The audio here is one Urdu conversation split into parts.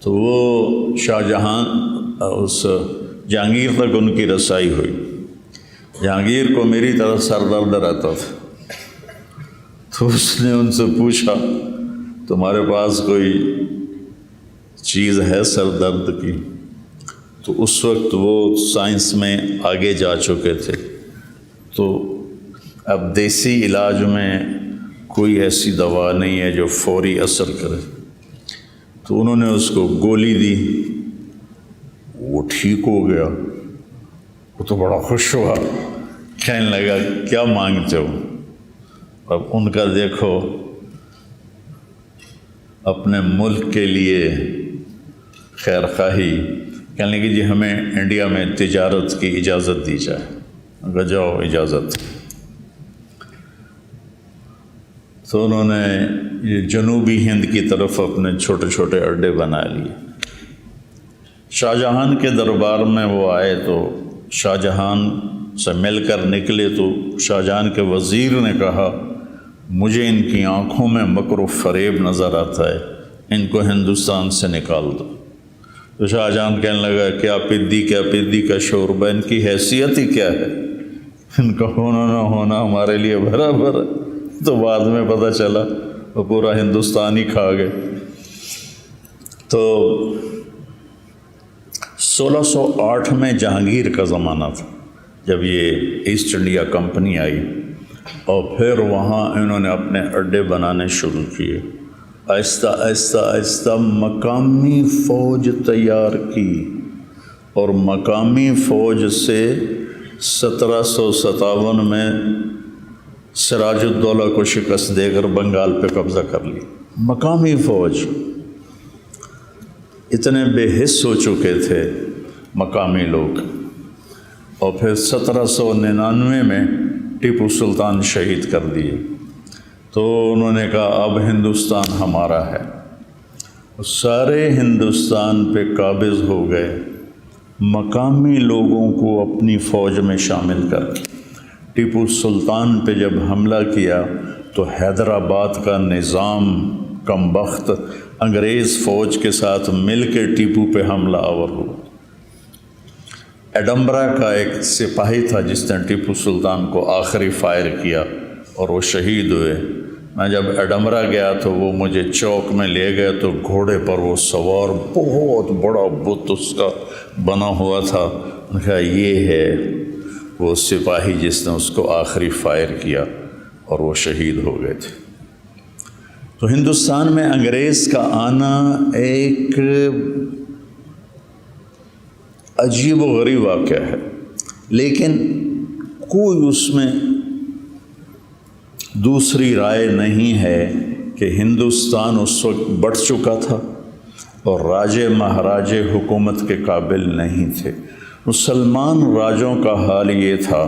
تو وہ شاہ جہاں اس جہانگیر تک ان کی رسائی ہوئی۔ جہانگیر کو میری طرف سر درد رہتا تھا، تو اس نے ان سے پوچھا تمہارے پاس کوئی چیز ہے سر درد کی؟ تو اس وقت وہ سائنس میں آگے جا چکے تھے، تو اب دیسی علاج میں کوئی ایسی دوا نہیں ہے جو فوری اثر کرے، تو انہوں نے اس کو گولی دی، وہ ٹھیک ہو گیا۔ وہ تو بڑا خوش ہوا، کہنے لگا کیا مانگتے ہو؟ اب ان کا دیکھو اپنے ملک کے لیے خیر خواہی، کہنے لگے جی ہمیں انڈیا میں تجارت کی اجازت دی جائے۔ جاؤ اجازت۔ تو انہوں نے یہ جنوبی ہند کی طرف اپنے چھوٹے چھوٹے اڈے بنا لیے۔ شاہ جہان کے دربار میں وہ آئے تو شاہ جہان سے مل کر نکلے تو شاہ جہان کے وزیر نے کہا مجھے ان کی آنکھوں میں مکر و فریب نظر آتا ہے، ان کو ہندوستان سے نکال دو۔ تو شاہ جہان کہنے لگا کیا پدی کا شوربہ، ان کی حیثیت ہی کیا ہے، ان کا ہونا نہ ہونا ہمارے لیے برابر ہے۔ تو بعد میں پتہ چلا وہ پورا ہندوستان ہی کھا گئے۔ تو 1608 میں جہانگیر کا زمانہ تھا جب یہ ایسٹ انڈیا کمپنی آئی، اور پھر وہاں انہوں نے اپنے اڈے بنانے شروع کیے۔ آہستہ آہستہ آہستہ مقامی فوج تیار کی، اور مقامی فوج سے 1757 میں سراج الدولہ کو شکست دے کر بنگال پہ قبضہ کر لی۔ مقامی فوج اتنے بے حس ہو چکے تھے مقامی لوگ، اور پھر 1799 میں ٹیپو سلطان شہید کر دیے۔ تو انہوں نے کہا اب ہندوستان ہمارا ہے، سارے ہندوستان پہ قابض ہو گئے، مقامی لوگوں کو اپنی فوج میں شامل کر کے۔ ٹیپو سلطان پہ جب حملہ کیا تو حیدرآباد کا نظام کم بخت انگریز فوج کے ساتھ مل کے ٹیپو پہ حملہ آور ہوا۔ ایڈمبرا کا ایک سپاہی تھا جس نے ٹیپو سلطان کو آخری فائر کیا اور وہ شہید ہوئے۔ میں جب ایڈمبرا گیا تو وہ مجھے چوک میں لے گئے تو گھوڑے پر وہ سوار بہت بڑا بت اس کا بنا ہوا تھا۔ انہوں نے کہا یہ ہے وہ سپاہی جس نے اس کو آخری فائر کیا، اور وہ شہید ہو گئے تھے۔ تو ہندوستان میں انگریز کا آنا ایک عجیب و غریب واقعہ ہے، لیکن کوئی اس میں دوسری رائے نہیں ہے کہ ہندوستان اس وقت بڑھ چکا تھا اور راجے مہاراجے حکومت کے قابل نہیں تھے۔ مسلمان راجوں کا حال یہ تھا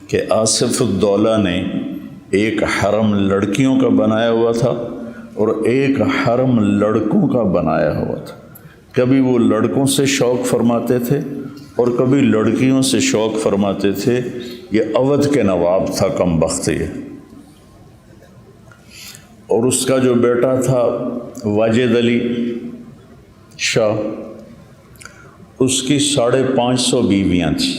کہ آصف الدولہ نے ایک حرم لڑکیوں کا بنایا ہوا تھا اور ایک حرم لڑکوں کا بنایا ہوا تھا۔ کبھی وہ لڑکوں سے شوق فرماتے تھے اور کبھی لڑکیوں سے شوق فرماتے تھے۔ یہ اودھ کے نواب تھا کم بخت یہ، اور اس کا جو بیٹا تھا واجد علی شاہ، اس کی 550 بیویاں تھیں۔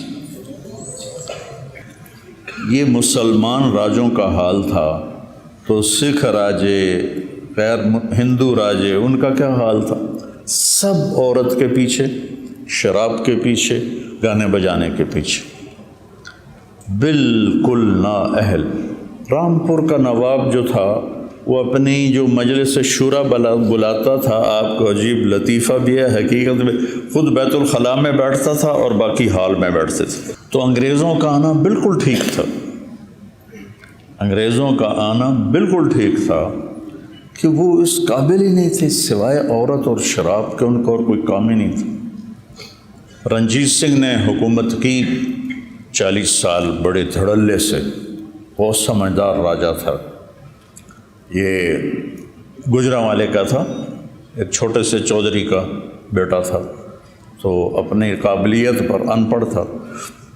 یہ مسلمان راجوں کا حال تھا، تو سکھ راجے، غیر ہندو راجے، ان کا کیا حال تھا؟ سب عورت کے پیچھے، شراب کے پیچھے، گانے بجانے کے پیچھے، بالکل نااہل۔ رامپور کا نواب جو تھا وہ اپنی جو مجلس شورا بلاتا تھا، آپ کو عجیب لطیفہ بھی ہے، حقیقت میں خود بیت الخلاء میں بیٹھتا تھا اور باقی ہال میں بیٹھتے تھے۔ تو انگریزوں کا آنا بالکل ٹھیک تھا، انگریزوں کا آنا بالکل ٹھیک تھا کہ وہ اس قابل ہی نہیں تھے، سوائے عورت اور شراب کے ان کو اور کوئی کام ہی نہیں تھا۔ رنجیت سنگھ نے حکومت کی 40 سال بڑے دھڑلے سے، بہت سمجھدار راجا تھا۔ یہ گجرانوالے کا تھا، ایک چھوٹے سے چودھری کا بیٹا تھا، تو اپنی قابلیت پر ان پڑھ تھا،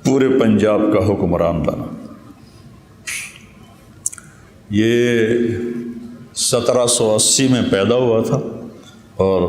پورے پنجاب کا حکمران بنا۔ یہ 1780 میں پیدا ہوا تھا اور